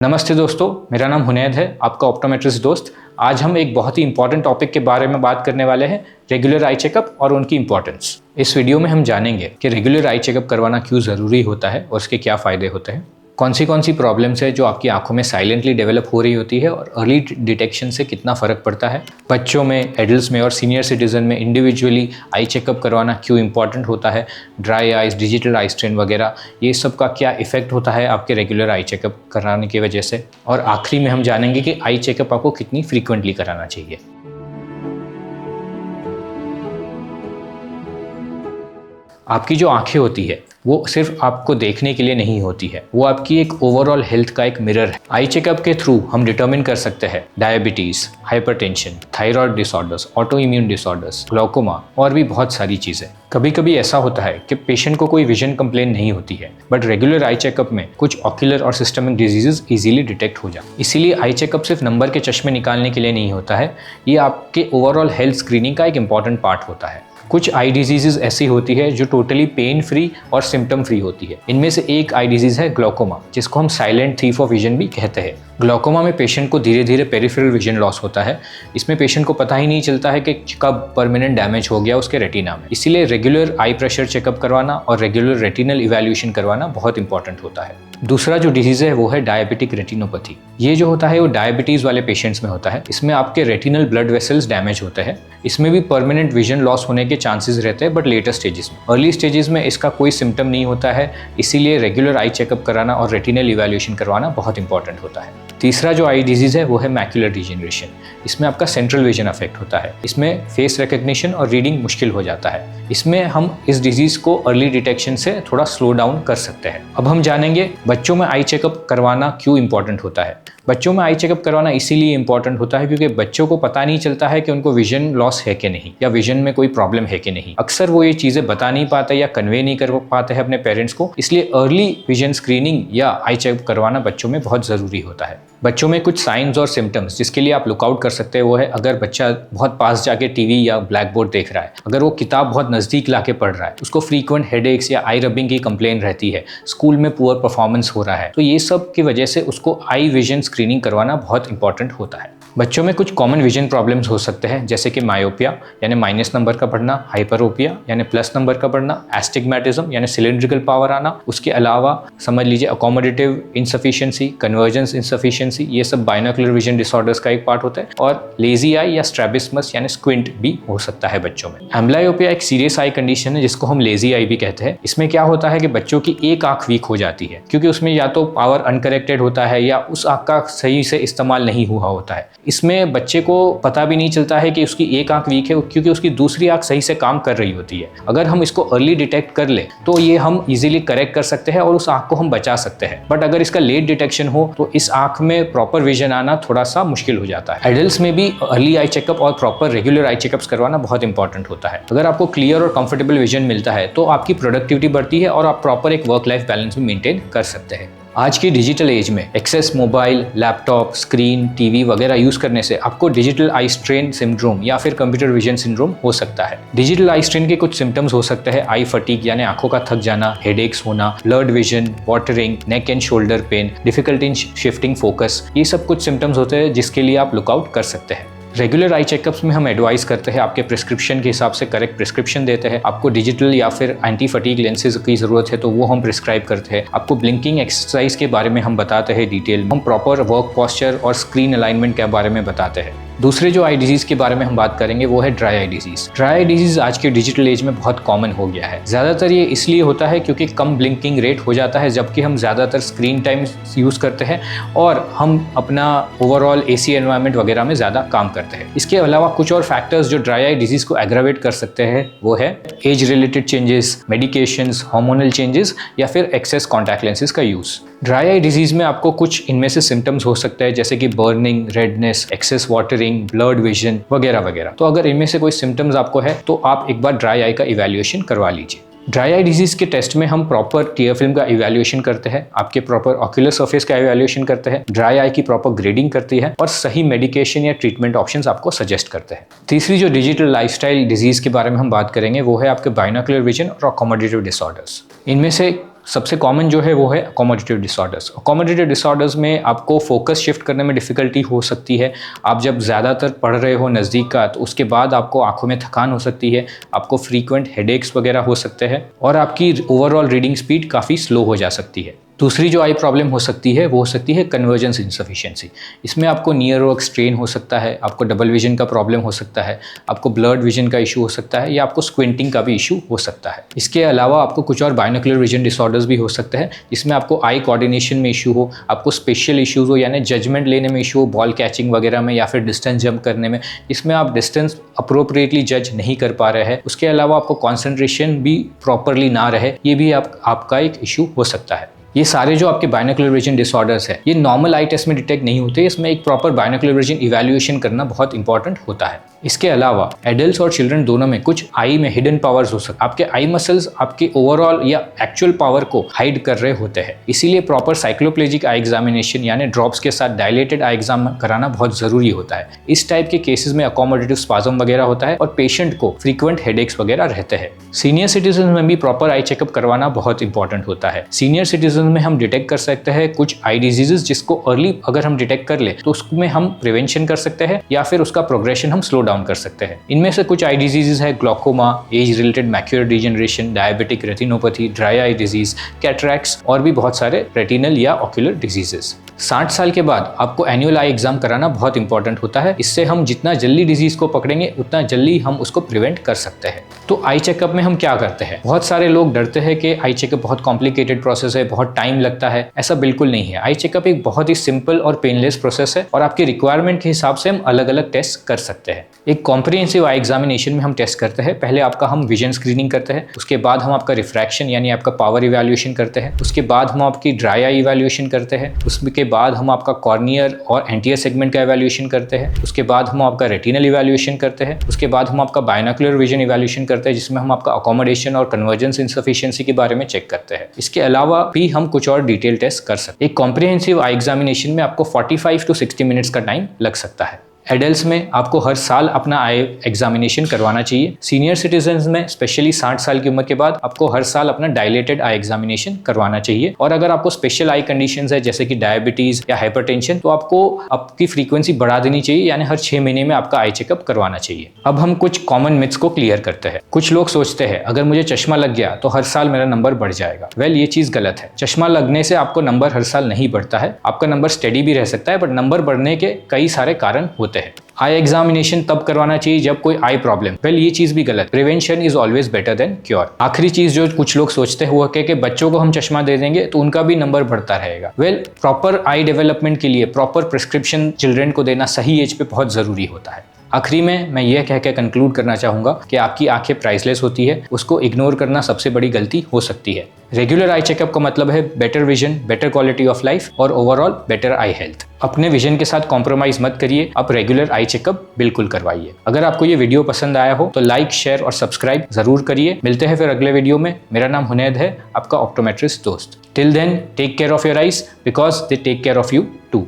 नमस्ते दोस्तों, मेरा नाम हुनैद है, आपका ऑप्टोमेट्रिस्ट दोस्त। आज हम एक बहुत ही इंपॉर्टेंट टॉपिक के बारे में बात करने वाले हैं, रेगुलर आई चेकअप और उनकी इंपॉर्टेंस। इस वीडियो में हम जानेंगे कि रेगुलर आई चेकअप करवाना क्यों ज़रूरी होता है और उसके क्या फ़ायदे होते हैं, कौन सी प्रॉब्लम्स है जो आपकी आंखों में साइलेंटली डेवलप हो रही होती है और अर्ली डिटेक्शन से कितना फ़र्क पड़ता है, बच्चों में, एडल्ट्स में और सीनियर सिटीज़न में इंडिविजुअली आई चेकअप करवाना क्यों इंपॉर्टेंट होता है, dry eyes, digital eye strain वगैरह, ये सब का क्या इफेक्ट होता है आपके रेगुलर आई चेकअप कराने की वजह से, और आखिरी में हम जानेंगे कि आई चेकअप आपको कितनी फ्रीक्वेंटली कराना चाहिए। आपकी जो आंखें होती है वो सिर्फ आपको देखने के लिए नहीं होती है, वो आपकी एक ओवरऑल हेल्थ का एक मिरर है। आई चेकअप के थ्रू हम डिटरमिन कर सकते हैं diabetes, hypertension, thyroid disorders, auto immune disorders, glaucoma और भी बहुत सारी चीज़ें। कभी कभी ऐसा होता है कि पेशेंट को कोई विजन कंप्लेन नहीं होती है, बट रेगुलर आई चेकअप में कुछ ऑक्यूलर और सिस्टमिक डिजीजेस इजीली डिटेक्ट हो जाए। इसीलिए आई चेकअप सिर्फ नंबर के चश्मे निकालने के लिए नहीं होता है, ये आपके ओवरऑल हेल्थ स्क्रीनिंग का एक इंपॉर्टेंट पार्ट होता है। कुछ आई डिजीज़ ऐसी होती है जो टोटली पेन फ्री और सिम्टम फ्री होती है। इनमें से एक आई डिजीज़ है ग्लाउकोमा, जिसको हम साइलेंट थीफ ऑफ विजन भी कहते हैं। ग्लाउकोमा में पेशेंट को धीरे धीरे पेरिफेरल विजन लॉस होता है। इसमें पेशेंट को पता ही नहीं चलता है कि कब परमानेंट डैमेज हो गया उसके रेटिना में। इसीलिए रेगुलर आई प्रेशर चेकअप करवाना और रेगुलर रेटिनल इवैल्यूएशन करवाना बहुत इंपॉर्टेंट होता है। दूसरा जो डिजीज़ है वो है डायबिटिक रेटिनोपैथी। ये जो होता है वो डायबिटीज़ वाले पेशेंट्स में होता है। इसमें आपके रेटिनल ब्लड वेसल्स डैमेज होते हैं। इसमें भी परमानेंट विजन लॉस होने के चांसेस रहते हैं, बट लेटर स्टेजेस में। अर्ली स्टेजेस में इसका कोई सिम्टम नहीं होता है, इसीलिए रेगुलर आई चेकअप कराना और रेटिनल इवैल्यूएशन करवाना बहुत इंपॉर्टेंट होता है। तीसरा जो आई डिजीज़ है वो है मैक्यूलर डिजेनरेशन। इसमें आपका सेंट्रल विजन अफेक्ट होता है। इसमें फेस रिकग्निशन और रीडिंग मुश्किल हो जाता है। इसमें हम इस डिजीज़ को अर्ली डिटेक्शन से थोड़ा स्लो डाउन कर सकते हैं। अब हम जानेंगे बच्चों में आई चेकअप करवाना क्यों इंपॉर्टेंट होता है। बच्चों में आई चेकअप करवाना इसीलिए इंपॉर्टेंट होता है क्योंकि बच्चों को पता नहीं चलता है कि उनको विजन लॉस है कि नहीं, या विजन में कोई प्रॉब्लम है कि नहीं। अक्सर वो ये चीज़ें बता नहीं पाते या कन्वे नहीं कर पाते हैं अपने पेरेंट्स को, इसलिए अर्ली विजन स्क्रीनिंग या आई चेकअप करवाना बच्चों में बहुत ज़रूरी होता है। बच्चों में कुछ साइंस और सिम्टम्स जिसके लिए आप लुकआउट कर सकते हैं वो है, अगर बच्चा बहुत पास जाके टीवी या ब्लैक बोर्ड देख रहा है, अगर वो किताब बहुत नज़दीक लाके पढ़ रहा है, उसको फ्रीक्वेंट हेडेक्स या आई रबिंग की कंप्लेन रहती है, स्कूल में पुअर परफॉर्मेंस हो रहा है, तो ये सब की वजह से उसको आई विजन स्क्रीनिंग करवाना बहुत इंपॉर्टेंट होता है। बच्चों में कुछ कॉमन विजन प्रॉब्लम्स हो सकते हैं, जैसे कि मायोपिया यानी माइनस नंबर का पढ़ना, हाइपरोपिया यानी प्लस नंबर का पढ़ना, एस्टिग्मेटिज्म यानी सिलिंड्रिकल पावर आना। उसके अलावा समझ लीजिए अकोमोडेटिव इनसफिशिएंसी, कन्वर्जेंस इनसफिशिएंसी, ये सब बाइनोकुलर विजन डिसऑर्डर्स का एक पार्ट होता है। और लेजी आई या स्ट्रैबिस्मस यानी स्क्विंट भी हो सकता है बच्चों में। एम्ब्लायोपिया एक सीरियस आई कंडीशन है जिसको हम लेजी आई भी कहते हैं। इसमें क्या होता है कि बच्चों की एक आंख वीक हो जाती है, क्योंकि उसमें या तो पावर अनकरेक्टेड होता है या उस आंख का सही से इस्तेमाल नहीं हुआ होता है। इसमें बच्चे को पता भी नहीं चलता है कि उसकी एक आंख वीक है, क्योंकि उसकी दूसरी आंख सही से काम कर रही होती है। अगर हम इसको अर्ली डिटेक्ट कर ले तो ये हम इजीली करेक्ट कर सकते हैं और उस आंख को हम बचा सकते हैं। बट अगर इसका लेट डिटेक्शन हो तो इस आंख में प्रॉपर विजन आना थोड़ा सा मुश्किल हो जाता है। एडल्ट्स में भी अर्ली आई चेकअप और प्रॉपर रेगुलर आई चेकअप्स करवाना बहुत इंपॉर्टेंट होता है। अगर आपको क्लियर और कंफर्टेबल विजन मिलता है तो आपकी प्रोडक्टिविटी बढ़ती है और आप प्रॉपर एक वर्क लाइफ बैलेंस भी मेंटेन कर सकते हैं। आज की डिजिटल एज में excess mobile, laptop, screen, TV वगैरह यूज करने से आपको डिजिटल आई स्ट्रेन सिंड्रोम या फिर कंप्यूटर विजन सिंड्रोम हो सकता है। डिजिटल आई स्ट्रेन के कुछ सिम्टम्स हो सकते हैं, आई फटीग यानी आंखों का थक जाना, हेडेक्स होना, blurred vision, watering, neck and shoulder pain, difficulty in shifting focus, ये सब कुछ सिम्टम्स होते हैं जिसके लिए आप लुकआउट कर सकते हैं। रेगुलर आई चेकअप्स में हम एडवाइस करते हैं, आपके प्रिस्क्रिप्शन के हिसाब से करेक्ट प्रिस्क्रिप्शन देते हैं। आपको डिजिटल या फिर एंटी फटीग लेंसेज की ज़रूरत है तो वो हम प्रिस्क्राइब करते हैं। आपको ब्लिंकिंग एक्सरसाइज के बारे में हम बताते हैं डिटेल। हम प्रॉपर वर्क पोस्चर और स्क्रीन अलाइनमेंट के बारे में बताते हैं। दूसरे जो आई डिजीज़ के बारे में हम बात करेंगे वो है dry eye disease. Dry eye disease आज के डिजिटल एज में बहुत कॉमन हो गया है। ज़्यादातर ये इसलिए होता है क्योंकि कम ब्लिंकिंग रेट हो जाता है, जबकि हम ज़्यादातर स्क्रीन टाइम यूज़ करते हैं और हम अपना ओवरऑल एसी एनवायरनमेंट वगैरह में ज़्यादा काम करते हैं। इसके अलावा कुछ और फैक्टर्स जो ड्राई आई डिजीज़ को एग्रावेट कर सकते हैं वो है age related changes, medications, hormonal changes या फिर एक्सेस कॉन्टैक्ट लेंसेज का यूज़। ड्राई आई डिजीज़ में आपको कुछ इनमें से सिम्टम्स हो सकते हैं, जैसे कि burning, redness, excess watering, blurred vision वगैरह वगैरह। तो अगर इनमें से कोई सिम्टम्स आपको है तो आप एक बार ड्राई आई का इवैल्यूएशन करवा लीजिए। ड्राई आई डिजीज़ के टेस्ट में हम प्रॉपर टीयर फिल्म का इवैल्यूएशन करते हैं, आपके प्रॉपर ऑक्यूलर सरफेस का इवैल्यूएशन करते हैं, ड्राई आई की प्रॉपर ग्रेडिंग करती है और सही मेडिकेशन या ट्रीटमेंट ऑप्शंस आपको सजेस्ट करते हैं। तीसरी जो डिजिटल लाइफस्टाइल डिजीज़ के बारे में हम बात करेंगे वो है आपके बाइनोकुलर विजन और अकोमोडेटिव डिसऑर्डर्स। इनमें से सबसे कॉमन जो है वो है अकोमोडेटिव डिसऑर्डर्स। अकोमोडेटिव डिसऑर्डर्स में आपको फोकस शिफ्ट करने में डिफ़िकल्टी हो सकती है। आप जब ज़्यादातर पढ़ रहे हो नज़दीक का, तो उसके बाद आपको आंखों में थकान हो सकती है, आपको फ्रीक्वेंट हेडेक्स वगैरह हो सकते हैं और आपकी ओवरऑल रीडिंग स्पीड काफ़ी स्लो हो जा सकती है। दूसरी जो आई प्रॉब्लम हो सकती है वो हो सकती है कन्वर्जेंस इनसफिशिएंसी। इसमें आपको नियर वर्क स्ट्रेन हो सकता है, आपको डबल विजन का प्रॉब्लम हो सकता है, आपको ब्लर्ड विजन का इशू हो सकता है या आपको स्क्विंटिंग का भी इशू हो सकता है। इसके अलावा आपको कुछ और बाइनोकुलर विजन डिसऑर्डर्स भी हो सकते हैं, जिसमें आपको आई कोऑर्डिनेशन में इशू हो, आपको स्पेशल इश्यूज हो, यानी जजमेंट लेने में इशू हो, बॉल कैचिंग वगैरह में या फिर डिस्टेंस जंप करने में, इसमें आप डिस्टेंस अप्रोप्रिएटली जज नहीं कर पा रहे हैं। उसके अलावा आपको कॉन्सेंट्रेशन भी प्रॉपरली ना रहे, ये भी आपका एक इशू हो सकता है। ये सारे जो आपके बाइनोकुलर विजन डिसऑर्डर्स है, ये नॉर्मल आई टेस्ट में डिटेक्ट नहीं होते। इसमें एक प्रॉपर बाइनोकुलर विजन इवैल्यूएशन करना बहुत इंपॉर्टेंट होता है। इसके अलावा एडल्ट्स और चिल्ड्रन दोनों में कुछ आई में हिडन पावर्स हो सकते हैं। आपके आई मसल्स आपके ओवरऑल या एक्चुअल पावर को हाइड कर रहे होते हैं, इसीलिए प्रॉपर साइक्लोप्लेजिक आई एग्जामिनेशन यानी ड्रॉप्स के साथ डायलेटेड आई एग्जाम कराना बहुत जरूरी होता है। इस टाइप के केसेस में अकोमोडेटिव स्पाज्म वगैरह होता है और पेशेंट को फ्रीक्वेंट हेडेक्स वगैरह रहते हैं। सीनियर सिटीजन में भी प्रॉपर आई चेकअप करवाना बहुत इंपॉर्टेंट होता है। सीनियर सिटीजन में हम डिटेक्ट कर सकते हैं कुछ आई डिजीजेस, जिसको अर्ली अगर हम डिटेक्ट कर ले तो उसमें हम प्रिवेंशन कर सकते हैं या फिर उसका प्रोग्रेशन हम स्लो डाउन कर सकते हैं। इनमें से कुछ आई डिजीजेस है glaucoma, age related macular degeneration, diabetic retinopathy, dry eye disease, cataracts और भी बहुत सारे रेटिनल या ऑक्यूलर डिजीजेस। 60 साल के बाद आपको एनुअल आई एग्जाम कराना बहुत इंपॉर्टेंट होता है। इससे हम जितना जल्दी डिजीज को पकड़ेंगे उतना जल्दी हम उसको प्रिवेंट कर सकते हैं। तो आई चेकअप में हम क्या करते हैं? बहुत सारे लोग डरते हैं कि आई चेकअप बहुत कॉम्प्लिकेटेड प्रोसेस है, बहुत टाइम लगता है। ऐसा बिल्कुल नहीं है। आई चेकअप एक बहुत ही सिंपल और पेनलेस प्रोसेस है और आपके रिक्वायरमेंट के हिसाब से हम अलग अलग टेस्ट कर सकते हैं। एक कॉम्प्रिहेंसिव आई एग्जामिनेशन में हम टेस्ट करते हैं। पहले आपका हम विजन स्क्रीनिंग करते हैं, उसके बाद हम आपका रिफ्रैक्शन यानी आपका पावर इवैल्यूएशन करते हैं, उसके बाद हम आपकी ड्राई आई इवैल्यूएशन करते हैं, उसके बाद हम आपका कॉर्नियर और एंटीयर सेगमेंट का इवैल्यूएशन करते हैं, उसके बाद हम आपका रेटिनल इवैल्यूएशन करते हैं, उसके बाद हम आपका बाइनोकुलर विजन इवैल्यूएशन करते हैं, जिसमें हम आपका अकोमोडेशन और कन्वर्जेंस इनसफिशिएंसी के बारे में चेक करते हैं। इसके अलावा भी हम कुछ और डिटेल टेस्ट कर सकते हैं। एक कॉम्प्रिहेंसिव आई एग्जामिनेशन में आपको 45 to 60 मिनट्स का टाइम लग सकता है। एडल्ट्स में आपको हर साल अपना आई एग्जामिनेशन करवाना चाहिए। सीनियर सिटीजन्स में स्पेशली 60 साल की उम्र के बाद आपको हर साल अपना डायलेटेड आई एग्जामिनेशन करवाना चाहिए। और अगर आपको स्पेशल आई कंडीशंस है जैसे कि डायबिटीज या हाइपरटेंशन, तो आपको आपकी फ्रीक्वेंसी बढ़ा देनी चाहिए, यानी हर 6 महीने में आपका आई चेकअप करवाना चाहिए। अब हम कुछ कॉमन मिथ्स को क्लियर करते हैं। कुछ लोग सोचते हैं अगर मुझे चश्मा लग गया तो हर साल मेरा नंबर बढ़ जाएगा। वेल, ये चीज गलत है। चश्मा लगने से आपको नंबर हर साल नहीं बढ़ता है। आपका नंबर स्टेडी भी रह सकता है, बट नंबर बढ़ने के कई सारे कारण होते हैं। आई एग्जामिनेशन तब करवाना चाहिए जब कोई आई प्रॉब्लम। वेल, ये चीज भी गलत। Prevention is always better than cure. आखिरी चीज जो कुछ लोग सोचते हैं वो है कि बच्चों को हम चश्मा दे देंगे तो उनका भी नंबर बढ़ता रहेगा। वेल, प्रॉपर आई डेवलपमेंट के लिए प्रॉपर प्रिस्क्रिप्शन चिल्ड्रन को देना सही एज पे बहुत जरूरी होता है। आखिरी में मैं यह कह के कंक्लूड करना चाहूँगा कि आपकी आंखें प्राइसलेस होती है, उसको इग्नोर करना सबसे बड़ी गलती हो सकती है। रेगुलर आई चेकअप का मतलब है better vision, better quality of life और ओवरऑल बेटर आई हेल्थ। अपने विजन के साथ कॉम्प्रोमाइज मत करिए, आप रेगुलर आई चेकअप बिल्कुल करवाइए। अगर आपको ये वीडियो पसंद आया हो तो लाइक, शेयर और सब्सक्राइब जरूर करिए। मिलते हैं फिर अगले वीडियो में। मेरा नाम हुनैद है, आपका ऑप्टोमेट्रिस्ट दोस्त। Till then, take care of your eyes because they take care of you to.